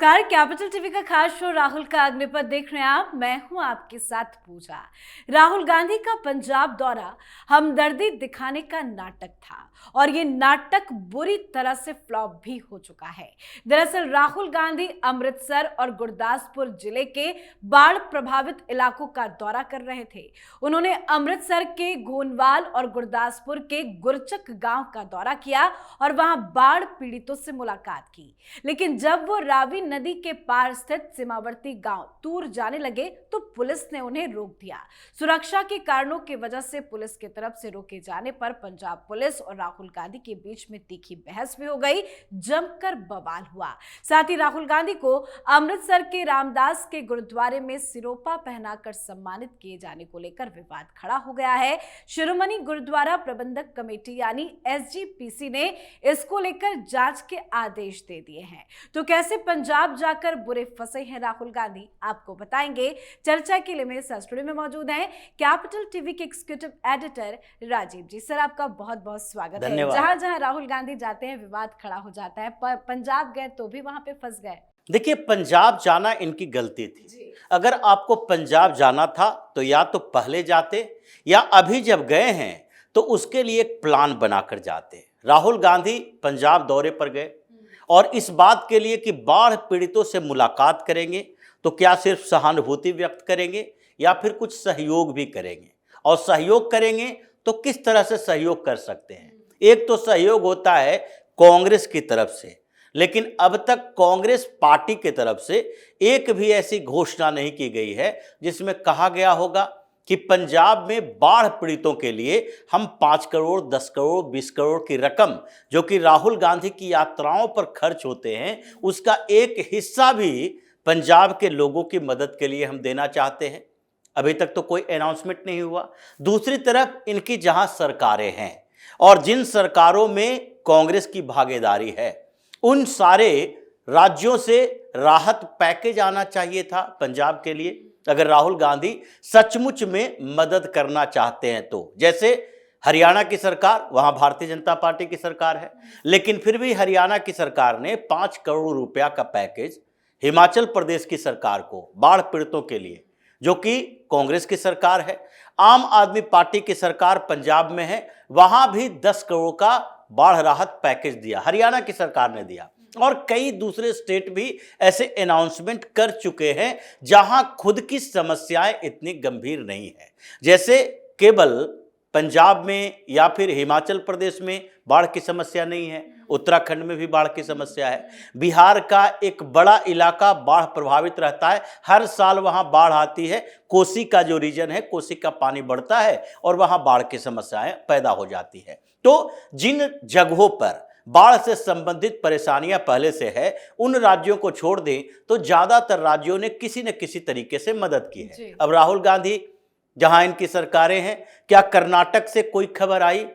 नमस्कार। Capital TV का खास शो राहुल का अग्निपथ देख रहे हैं आप। मैं हूं आपके साथ पूजा। राहुल गांधी का पंजाब दौरा हमदर्दी दिखाने का नाटक था और ये नाटक बुरी तरह से फ्लॉप भी हो चुका है। दरअसल राहुल गांधी अमृतसर और गुरदासपुर जिले के बाढ़ प्रभावित इलाकों का दौरा कर रहे थे। उन्होंने अमृतसर के गोंदवाल और गुरदासपुर के गुरचक गांव का दौरा किया और वहां बाढ़ पीड़ितों से मुलाकात की। लेकिन जब वो रावी नदी के पार स्थित सीमावर्ती गांव तूर जाने लगे तो पुलिस ने उन्हें रोक दिया। सुरक्षा के कारणों की वजह से पुलिस की तरफ से रोके जाने पर पंजाब पुलिस और राहुल गांधी के बीच में तीखी बहस भी हो गई, जमकर बवाल हुआ। साथ ही राहुल गांधी को अमृतसर के रामदास के गुरुद्वारे में सिरोपा पहनाकर सम्मानित किए जाने को लेकर विवाद खड़ा हो गया है। शिरोमणि गुरुद्वारा प्रबंधक कमेटी यानी SGPC ने इसको लेकर जांच के आदेश दे दिए हैं। तो कैसे पंजाब जाकर बुरे फंसे हैं राहुल गांधी, आपको बताएंगे। चर्चा के लिए मेरे साथ स्टूडियो में मौजूद हैं कैपिटल टीवी के एग्जीक्यूटिव एडिटर राजीव जी। सर, आपका बहुत बहुत स्वागत है। जहां जहां राहुल गांधी जाते हैं विवाद खड़ा हो जाता है, पंजाब गए तो भी वहां पे फंस गए। देखिए, पंजाब जाना इनकी गलती थी। अगर आपको पंजाब जाना था तो या तो पहले जाते या अभी जब गए हैं तो उसके लिए एक प्लान बनाकर जाते। राहुल गांधी पंजाब दौरे पर गए और इस बात के लिए कि बाढ़ पीड़ितों से मुलाकात करेंगे, तो क्या सिर्फ सहानुभूति व्यक्त करेंगे या फिर कुछ सहयोग भी करेंगे, और सहयोग करेंगे तो किस तरह से सहयोग कर सकते हैं। एक तो सहयोग होता है कांग्रेस की तरफ से, लेकिन अब तक कांग्रेस पार्टी की तरफ से एक भी ऐसी घोषणा नहीं की गई है जिसमें कहा गया होगा कि पंजाब में बाढ़ पीड़ितों के लिए हम 5 करोड़ 10 करोड़ 20 करोड़ की रकम जो कि राहुल गांधी की यात्राओं पर खर्च होते हैं उसका एक हिस्सा भी पंजाब के लोगों की मदद के लिए हम देना चाहते हैं। अभी तक तो कोई अनाउंसमेंट नहीं हुआ। दूसरी तरफ इनकी जहां सरकारें हैं और जिन सरकारों में कांग्रेस की भागीदारी है, उन सारे राज्यों से राहत पैकेज आना चाहिए था पंजाब के लिए, अगर राहुल गांधी सचमुच में मदद करना चाहते हैं तो। जैसे हरियाणा की सरकार, वहां भारतीय जनता पार्टी की सरकार है, लेकिन फिर भी हरियाणा की सरकार ने 5 करोड़ रुपया का पैकेज हिमाचल प्रदेश की सरकार को बाढ़ पीड़ितों के लिए, जो कि कांग्रेस की सरकार है, आम आदमी पार्टी की सरकार पंजाब में है, वहां भी 10 करोड़ का बाढ़ राहत पैकेज दिया, हरियाणा की सरकार ने दिया। और कई दूसरे स्टेट भी ऐसे अनाउंसमेंट कर चुके हैं जहां खुद की समस्याएं इतनी गंभीर नहीं है। जैसे केवल पंजाब में या फिर हिमाचल प्रदेश में बाढ़ की समस्या नहीं है, उत्तराखंड में भी बाढ़ की समस्या है। बिहार का एक बड़ा इलाका बाढ़ प्रभावित रहता है, हर साल वहां बाढ़ आती है। कोसी का जो रीजन है, कोसी का पानी बढ़ता है और वहां बाढ़ की समस्याएं पैदा हो जाती है। तो जिन जगहों पर बाढ़ से संबंधित परेशानियां पहले से है, उन राज्यों को छोड़ दें तो ज्यादातर राज्यों ने किसी न किसी तरीके से मदद की है। अब राहुल गांधी जहां इनकी सरकारें हैं, क्या कर्नाटक से कोई खबर आई?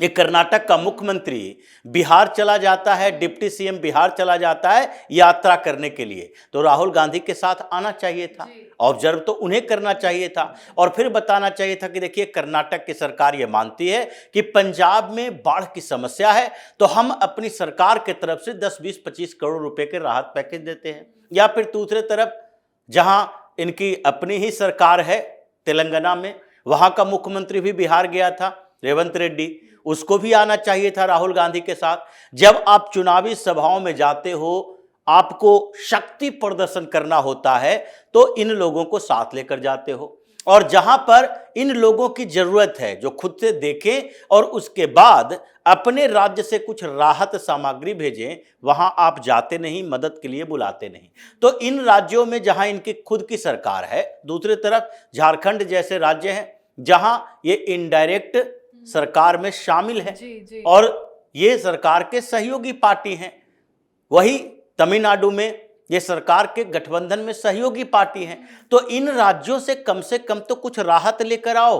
ये कर्नाटक का मुख्यमंत्री बिहार चला जाता है, डिप्टी CM बिहार चला जाता है यात्रा करने के लिए, तो राहुल गांधी के साथ आना चाहिए था, ऑब्जर्व तो उन्हें करना चाहिए था और फिर बताना चाहिए था कि देखिए, कर्नाटक की सरकार ये मानती है कि पंजाब में बाढ़ की समस्या है, तो हम अपनी सरकार की तरफ से 10 20 25 करोड़ रुपए के राहत पैकेज देते हैं। या फिर दूसरे तरफ जहां इनकी अपनी ही सरकार है तेलंगाना में, वहां का मुख्यमंत्री भी बिहार गया था, रेवंत रेड्डी, उसको भी आना चाहिए था राहुल गांधी के साथ। जब आप चुनावी सभाओं में जाते हो, आपको शक्ति प्रदर्शन करना होता है, तो इन लोगों को साथ लेकर जाते हो, और जहां पर इन लोगों की जरूरत है जो खुद से देखें और उसके बाद अपने राज्य से कुछ राहत सामग्री भेजें, वहां आप जाते नहीं, मदद के लिए बुलाते नहीं। तो इन राज्यों में जहां इनकी खुद की सरकार है, दूसरी तरफ झारखंड जैसे राज्य हैं जहां ये इनडायरेक्ट सरकार में शामिल है और ये सरकार के सहयोगी पार्टी हैं। वही तमिलनाडु में ये सरकार के गठबंधन में सहयोगी पार्टी हैं। तो इन राज्यों से कम तो कुछ राहत लेकर आओ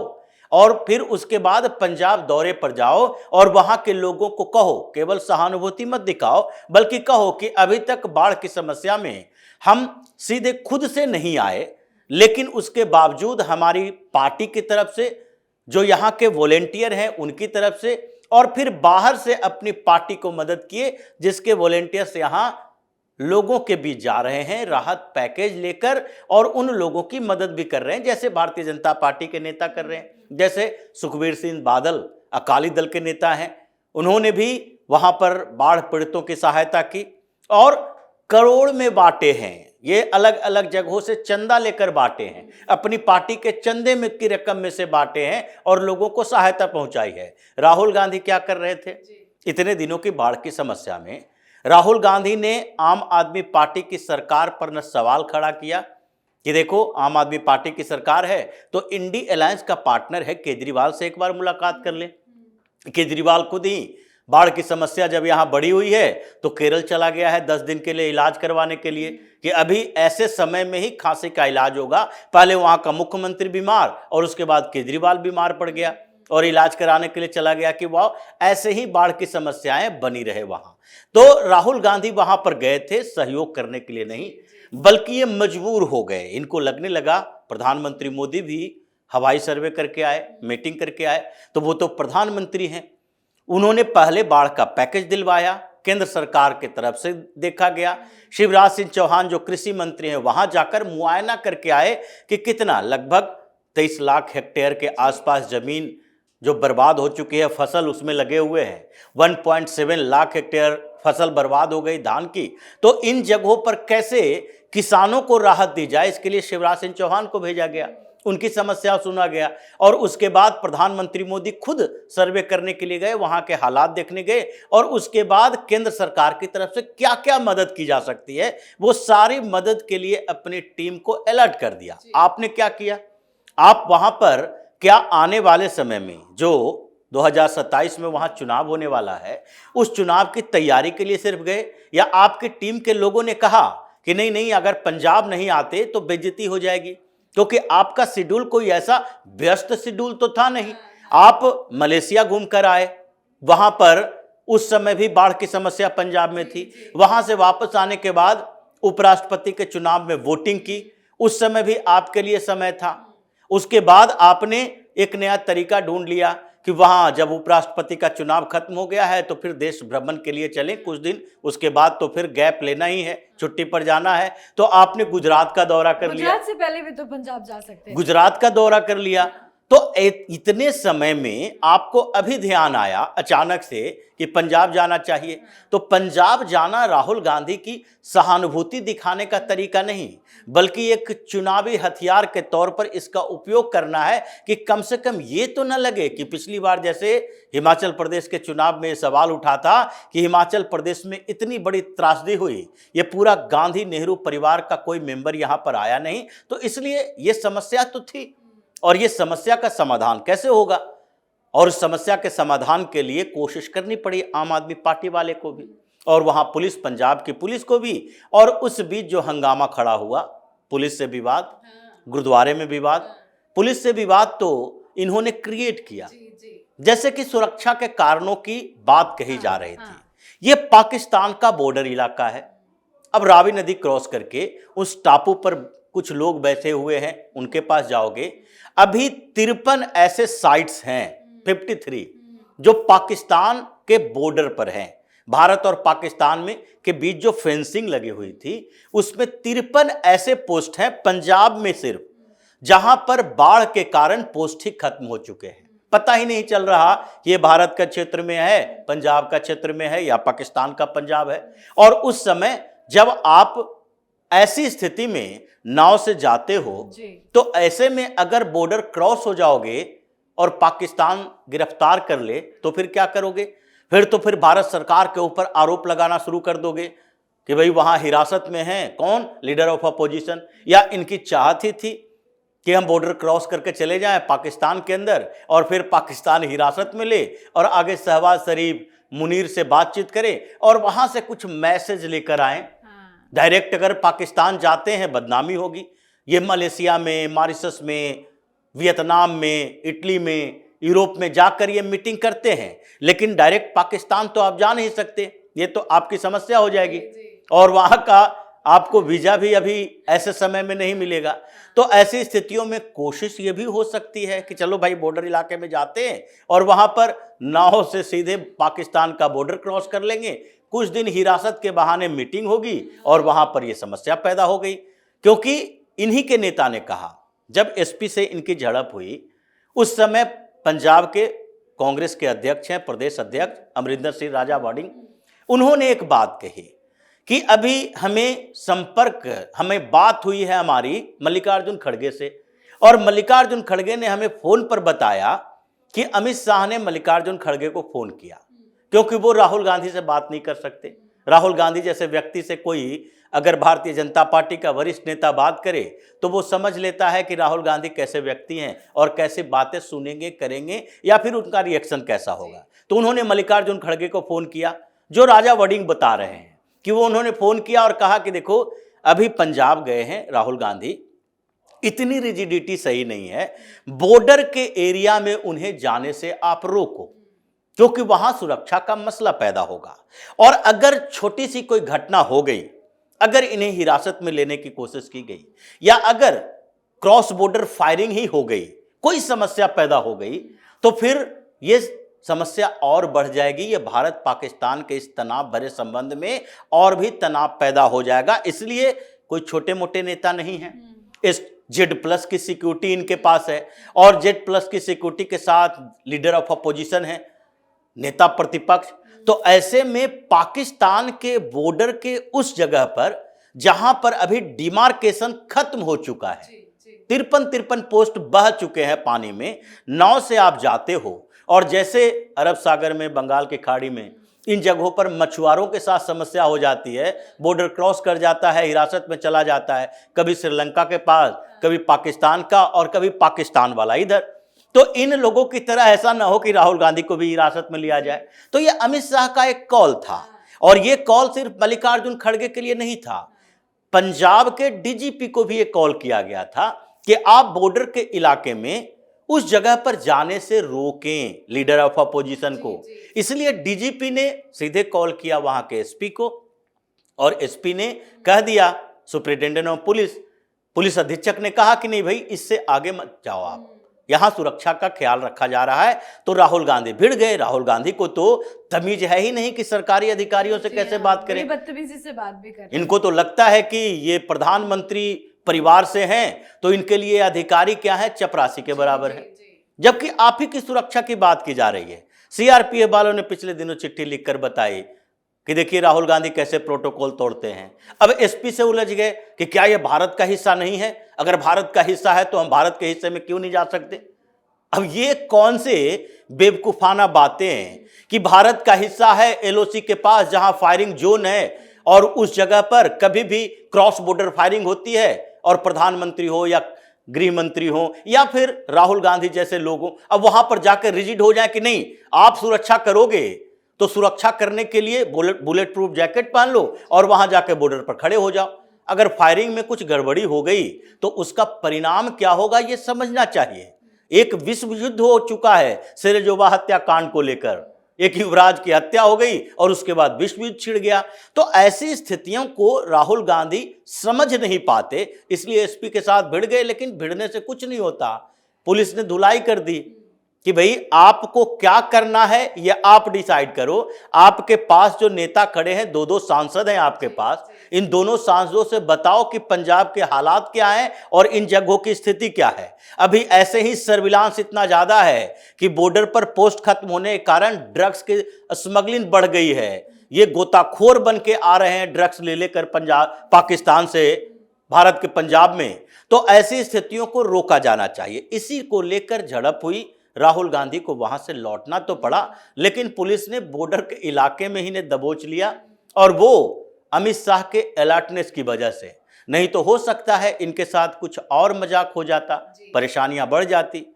और फिर उसके बाद पंजाब दौरे पर जाओ और वहां के लोगों को कहो, केवल सहानुभूति मत दिखाओ, बल्कि कहो कि अभी तक बाढ़ की समस्या में हम सीधे खुद से नहीं आए, लेकिन उसके बावजूद हमारी पार्टी की तरफ से, जो यहाँ के वॉलेंटियर हैं उनकी तरफ से, और फिर बाहर से अपनी पार्टी को मदद किए जिसके वॉलेंटियर्स यहाँ लोगों के बीच जा रहे हैं राहत पैकेज लेकर, और उन लोगों की मदद भी कर रहे हैं जैसे भारतीय जनता पार्टी के नेता कर रहे हैं। जैसे सुखबीर सिंह बादल अकाली दल के नेता हैं, उन्होंने भी वहां पर बाढ़ पीड़ितों की सहायता की और करोड़ में बांटे हैं। ये अलग अलग जगहों से चंदा लेकर बांटे हैं, अपनी पार्टी के चंदे में की रकम में से बांटे हैं और लोगों को सहायता पहुंचाई है। राहुल गांधी क्या कर रहे थे इतने दिनों की बाढ़ की समस्या में? राहुल गांधी ने आम आदमी पार्टी की सरकार पर न सवाल खड़ा किया कि देखो आम आदमी पार्टी की सरकार है तो इंडी अलायंस का पार्टनर है, केजरीवाल से एक बार मुलाकात कर ले। केजरीवाल खुद ही बाढ़ की समस्या जब यहाँ बढ़ी हुई है तो केरल चला गया है 10 दिन के लिए इलाज करवाने के लिए, कि अभी ऐसे समय में ही खांसी का इलाज होगा। पहले वहाँ का मुख्यमंत्री बीमार और उसके बाद केजरीवाल बीमार पड़ गया और इलाज कराने के लिए चला गया कि वाह ऐसे ही बाढ़ की समस्याएं बनी रहे वहां। तो राहुल गांधी वहां पर गए थे सहयोग करने के लिए नहीं, बल्कि ये मजबूर हो गए। इनको लगने लगा प्रधानमंत्री मोदी भी हवाई सर्वे करके आए, मीटिंग करके आए, तो वो तो प्रधानमंत्री हैं। उन्होंने पहले बाढ़ का पैकेज दिलवाया, केंद्र सरकार की तरफ से देखा गया। शिवराज सिंह चौहान जो कृषि मंत्री हैं वहां जाकर मुआयना करके आए कि कितना, लगभग 23 लाख हेक्टेयर के आसपास जमीन जो बर्बाद हो चुकी है, फसल उसमें लगे हुए हैं। 1.7 लाख हेक्टेयर फसल बर्बाद हो गई धान की। तो इन जगहों पर कैसे किसानों को राहत दी जाए, इसके लिए शिवराज सिंह चौहान को भेजा गया, उनकी समस्या सुना गया और उसके बाद प्रधानमंत्री मोदी खुद सर्वे करने के लिए गए, वहां के हालात देखने गए और उसके बाद केंद्र सरकार की तरफ से क्या क्या मदद की जा सकती है वो सारी मदद के लिए अपनी टीम को अलर्ट कर दिया। आपने क्या किया? आप वहां पर क्या आने वाले समय में जो 2027 में वहां चुनाव होने वाला है, उस चुनाव की तैयारी के लिए सिर्फ गए, या आपकी टीम के लोगों ने कहा कि नहीं नहीं अगर पंजाब नहीं आते तो बेइज्जती हो जाएगी? क्योंकि आपका शेड्यूल कोई ऐसा व्यस्त शेड्यूल तो था नहीं। आप मलेशिया घूमकर आए, वहां पर उस समय भी बाढ़ की समस्या पंजाब में थी। वहां से वापस आने के बाद उपराष्ट्रपति के चुनाव में वोटिंग की, उस समय भी आपके लिए समय था। उसके बाद आपने एक नया तरीका ढूंढ लिया कि वहां जब उपराष्ट्रपति का चुनाव खत्म हो गया है तो फिर देश भ्रमण के लिए चलें कुछ दिन, उसके बाद तो फिर गैप लेना ही है, छुट्टी पर जाना है। तो आपने गुजरात का दौरा कर लिया। गुजरात से पहले भी तो पंजाब जा सकते हैं। गुजरात का दौरा कर लिया। तो इतने समय में आपको अभी ध्यान आया अचानक से कि पंजाब जाना चाहिए। तो पंजाब जाना राहुल गांधी की सहानुभूति दिखाने का तरीका नहीं, बल्कि एक चुनावी हथियार के तौर पर इसका उपयोग करना है कि कम से कम ये तो न लगे कि पिछली बार जैसे हिमाचल प्रदेश के चुनाव में सवाल उठा था कि हिमाचल प्रदेश में इतनी बड़ी त्रासदी हुई, ये पूरा गांधी नेहरू परिवार का कोई मेंबर यहां पर आया नहीं, तो इसलिए ये समस्या तो थी। और ये समस्या का समाधान कैसे होगा, और उस समस्या के समाधान के लिए कोशिश करनी पड़ी आम आदमी पार्टी वाले को भी और वहां पुलिस, पंजाब की पुलिस को भी। और उस बीच जो हंगामा खड़ा हुआ, पुलिस से विवाद, गुरुद्वारे में विवाद, पुलिस से विवाद तो इन्होंने क्रिएट किया, जैसे कि सुरक्षा के कारणों की बात कही जा रही थी। ये पाकिस्तान का बॉर्डर इलाका है। अब रावी नदी क्रॉस करके उस टापू पर कुछ लोग बैठे हुए हैं, उनके पास जाओगे, अभी 53 ऐसे साइट्स हैं, 53 जो पाकिस्तान के बॉर्डर पर हैं। भारत और पाकिस्तान में के बीच जो फेंसिंग लगी हुई थी उसमें 53 ऐसे पोस्ट हैं पंजाब में सिर्फ, जहां पर बाढ़ के कारण पोस्ट ही खत्म हो चुके हैं। पता ही नहीं चल रहा कि ये भारत का क्षेत्र में है, पंजाब का क्षेत्र में है या पाकिस्तान का पंजाब है। और उस समय जब आप ऐसी स्थिति में नाव से जाते हो तो ऐसे में अगर बॉर्डर क्रॉस हो जाओगे और पाकिस्तान गिरफ्तार कर ले तो फिर क्या करोगे? फिर भारत सरकार के ऊपर आरोप लगाना शुरू कर दोगे कि भाई वहां हिरासत में हैं कौन, लीडर ऑफ अपोजिशन, या इनकी चाहत ही थी कि हम बॉर्डर क्रॉस करके चले जाएं पाकिस्तान के अंदर और फिर पाकिस्तान हिरासत में ले और आगे शहबाज शरीफ, मुनीर से बातचीत करें और वहां से कुछ मैसेज लेकर आए। डायरेक्ट अगर पाकिस्तान जाते हैं बदनामी होगी। ये मलेशिया में, मॉरिशस में, वियतनाम में, इटली में, यूरोप में जाकर ये मीटिंग करते हैं, लेकिन डायरेक्ट पाकिस्तान तो आप जा नहीं सकते, ये तो आपकी समस्या हो जाएगी और वहां का आपको वीजा भी अभी ऐसे समय में नहीं मिलेगा। तो ऐसी स्थितियों में कोशिश ये भी हो सकती है कि चलो भाई बॉर्डर इलाके में जाते हैं और वहां पर नाव से सीधे पाकिस्तान का बॉर्डर क्रॉस कर लेंगे, कुछ दिन हिरासत के बहाने मीटिंग होगी और वहां पर यह समस्या पैदा हो गई, क्योंकि इन्हीं के नेता ने कहा, जब एसपी से इनकी झड़प हुई उस समय पंजाब के कांग्रेस के अध्यक्ष हैं, प्रदेश अध्यक्ष अमरिंदर सिंह राजा वाडिंग, उन्होंने एक बात कही कि अभी हमें बात हुई है हमारी मल्लिकार्जुन खड़गे से, और मल्लिकार्जुन खड़गे ने हमें फोन पर बताया कि अमित शाह ने मल्लिकार्जुन खड़गे को फोन किया, क्योंकि वो राहुल गांधी से बात नहीं कर सकते। राहुल गांधी जैसे व्यक्ति से कोई अगर भारतीय जनता पार्टी का वरिष्ठ नेता बात करे तो वो समझ लेता है कि राहुल गांधी कैसे व्यक्ति हैं और कैसे बातें सुनेंगे, करेंगे, या फिर उनका रिएक्शन कैसा होगा। तो उन्होंने मल्लिकार्जुन खड़गे को फोन किया, जो राजा वडिंग बता रहे हैं कि वो उन्होंने फोन किया और कहा कि देखो अभी पंजाब गए हैं राहुल गांधी, इतनी रिजिडिटी सही नहीं है, बॉर्डर के एरिया में उन्हें जाने से आप रोको, क्योंकि वहां सुरक्षा का मसला पैदा होगा, और अगर छोटी सी कोई घटना हो गई, अगर इन्हें हिरासत में लेने की कोशिश की गई या अगर क्रॉस बॉर्डर फायरिंग ही हो गई, कोई समस्या पैदा हो गई, तो फिर यह समस्या और बढ़ जाएगी। ये भारत पाकिस्तान के इस तनाव भरे संबंध में और भी तनाव पैदा हो जाएगा। इसलिए कोई छोटे मोटे नेता नहीं है, इस Z+ की सिक्योरिटी इनके पास है, और Z+ की सिक्योरिटी के साथ लीडर ऑफ अपोजिशन है, नेता प्रतिपक्ष। तो ऐसे में पाकिस्तान के बॉर्डर के उस जगह पर जहां पर अभी डिमार्केशन खत्म हो चुका है, 53 पोस्ट बह चुके हैं पानी में, नाव से आप जाते हो, और जैसे अरब सागर में, बंगाल की खाड़ी में, इन जगहों पर मछुआरों के साथ समस्या हो जाती है, बॉर्डर क्रॉस कर जाता है, हिरासत में चला जाता है, कभी श्रीलंका के पास, कभी पाकिस्तान का, और कभी पाकिस्तान वाला इधर। तो इन लोगों की तरह ऐसा ना हो कि राहुल गांधी को भी हिरासत में लिया जाए। तो ये अमित शाह का एक कॉल था, और ये कॉल सिर्फ मल्लिकार्जुन खड़गे के लिए नहीं था, पंजाब के डीजीपी को भी ये कॉल किया गया था कि आप बॉर्डर के इलाके में उस जगह पर जाने से रोकें लीडर ऑफ अपोजिशन को। इसलिए डीजीपी ने सीधे कॉल किया वहां के एसपी को, और एसपी ने कह दिया, सुपरिटेंडेंट ऑफ पुलिस अधीक्षक ने कहा कि नहीं भाई, इससे आगे मत जाओ, आप यहां सुरक्षा का ख्याल रखा जा रहा है। तो राहुल गांधी भिड़ गए। राहुल गांधी को तो तमीज है ही नहीं कि सरकारी अधिकारियों से कैसे बात करें, बदतमीजी से बात भी करें। इनको तो लगता है कि ये प्रधानमंत्री परिवार से हैं, तो इनके लिए अधिकारी क्या है, चपरासी के बराबर है। जबकि आप ही की सुरक्षा की बात की जा रही है। सीआरपीएफ वालों ने पिछले दिनों चिट्ठी लिखकर बताई कि देखिए राहुल गांधी कैसे प्रोटोकॉल तोड़ते हैं। अब एसपी से उलझ गए कि क्या यह भारत का हिस्सा नहीं है, अगर भारत का हिस्सा है तो हम भारत के हिस्से में क्यों नहीं जा सकते। अब ये कौन से बेवकूफाना बातें हैं कि भारत का हिस्सा है एलओसी के पास, जहां फायरिंग जोन है, और उस जगह पर कभी भी क्रॉस बॉर्डर फायरिंग होती है, और प्रधानमंत्री हो या गृह मंत्री हो या फिर राहुल गांधी जैसे लोग हो, अब वहां पर जाकर रिजिड हो जाए कि नहीं आप सुरक्षा करोगे, तो सुरक्षा करने के लिए बुलेट प्रूफ जैकेट पहन लो और वहां जाकर बॉर्डर पर खड़े हो जाओ। अगर फायरिंग में कुछ गड़बड़ी हो गई तो उसका परिणाम क्या होगा ये समझना चाहिए। एक विश्व युद्ध हो चुका है सिरजोवा हत्याकांड को लेकर, एक युवराज की हत्या हो गई और उसके बाद विश्व युद्ध छिड़ गया। तो ऐसी स्थितियों को राहुल गांधी समझ नहीं पाते, इसलिए एसपी के साथ भिड़ गए। लेकिन भिड़ने से कुछ नहीं होता, पुलिस ने धुलाई कर दी कि भाई आपको क्या करना है ये आप डिसाइड करो। आपके पास जो नेता खड़े हैं, दो सांसद हैं आपके पास, इन दोनों सांसदों से बताओ कि पंजाब के हालात क्या हैं और इन जगहों की स्थिति क्या है। अभी ऐसे ही सर्विलांस इतना ज्यादा है कि बॉर्डर पर पोस्ट खत्म होने के कारण ड्रग्स की स्मगलिंग बढ़ गई है। ये गोताखोर बन के आ रहे हैं ड्रग्स ले लेकर पंजाब, पाकिस्तान से भारत के पंजाब में। तो ऐसी स्थितियों को रोका जाना चाहिए। इसी को लेकर झड़प हुई, राहुल गांधी को वहां से लौटना तो पड़ा, लेकिन पुलिस ने बॉर्डर के इलाके में ही ने दबोच लिया, और वो अमित शाह के अलर्टनेस की वजह से। नहीं तो हो सकता है इनके साथ कुछ और मजाक हो जाता, परेशानियां बढ़ जाती,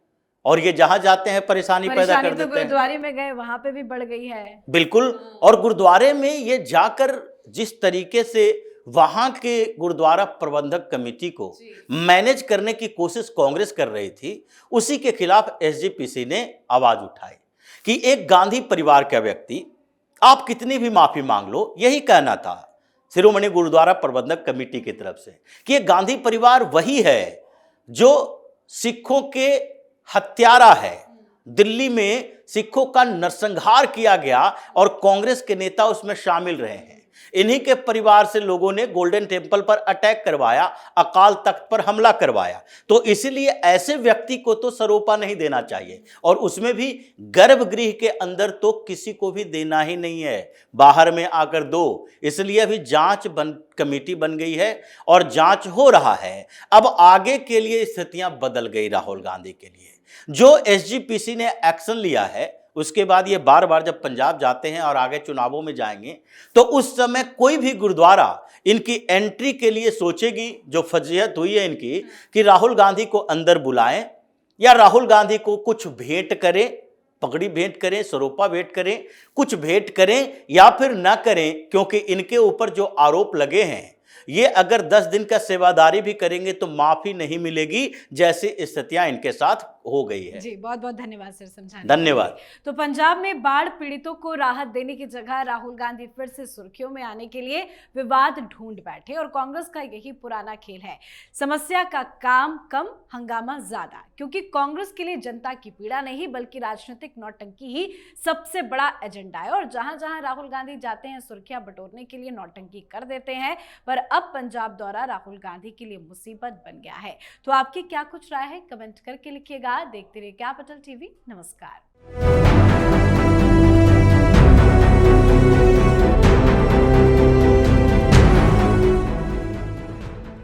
और ये जहां जाते हैं परेशानी पैदा कर देते हैं। गुरुद्वारे में गए वहां पे भी बढ़ गई है, बिल्कुल। और गुरुद्वारे में ये जाकर जिस तरीके से वहां के गुरुद्वारा प्रबंधक कमेटी को मैनेज करने की कोशिश कांग्रेस कर रही थी, उसी के खिलाफ एसजीपीसी ने आवाज उठाई कि एक गांधी परिवार का व्यक्ति, आप कितनी भी माफी मांग लो, यही कहना था शिरोमणि गुरुद्वारा प्रबंधक कमेटी की तरफ से कि ये गांधी परिवार वही है जो सिखों के हत्यारा है, दिल्ली में सिखों का नरसंहार किया गया और कांग्रेस के नेता उसमें शामिल रहे हैं। इन्हीं के परिवार से लोगों ने गोल्डन टेम्पल पर अटैक करवाया, अकाल तख्त पर हमला करवाया। तो इसलिए ऐसे व्यक्ति को तो सरोपा नहीं देना चाहिए, और उसमें भी गर्भगृह के अंदर तो किसी को भी देना ही नहीं है, बाहर में आकर दो। इसलिए अभी कमेटी बन गई है और जांच हो रहा है। अब आगे के लिए स्थितियां बदल गई राहुल गांधी के लिए। जो एसजीपीसी ने एक्शन लिया है, उसके बाद ये बार बार जब पंजाब जाते हैं और आगे चुनावों में जाएंगे, तो उस समय कोई भी गुरुद्वारा इनकी एंट्री के लिए सोचेगी, जो फजीहत हुई है इनकी, कि राहुल गांधी को अंदर बुलाएं या राहुल गांधी को कुछ भेंट करें, पगड़ी भेंट करें, सरोपा भेंट करें, कुछ भेंट करें या फिर ना करें, क्योंकि इनके ऊपर जो आरोप लगे हैं, ये अगर 10 दिन का सेवादारी भी करेंगे तो माफी नहीं मिलेगी, जैसी स्थितियां इनके साथ हो गई है। जी, बहुत बहुत धन्यवाद सर समझाने। धन्यवाद। तो पंजाब में बाढ़ पीड़ितों को राहत देने की जगह राहुल गांधी फिर से सुर्खियों में आने के लिए विवाद ढूंढ बैठे, और कांग्रेस का यही पुराना खेल है, समस्या का काम कम, हंगामा ज्यादा। क्योंकि कांग्रेस के लिए जनता की पीड़ा नहीं बल्कि राजनीतिक नौटंकी ही सबसे बड़ा एजेंडा है, और जहां जहां राहुल गांधी जाते हैं सुर्खियां बटोरने के लिए नौटंकी कर देते हैं। पर अब पंजाब दौरा राहुल गांधी के लिए मुसीबत बन गया है। तो आपकी क्या कुछ राय है, कमेंट करके लिखिएगा। देखते रहिए कैपिटल टीवी। नमस्कार।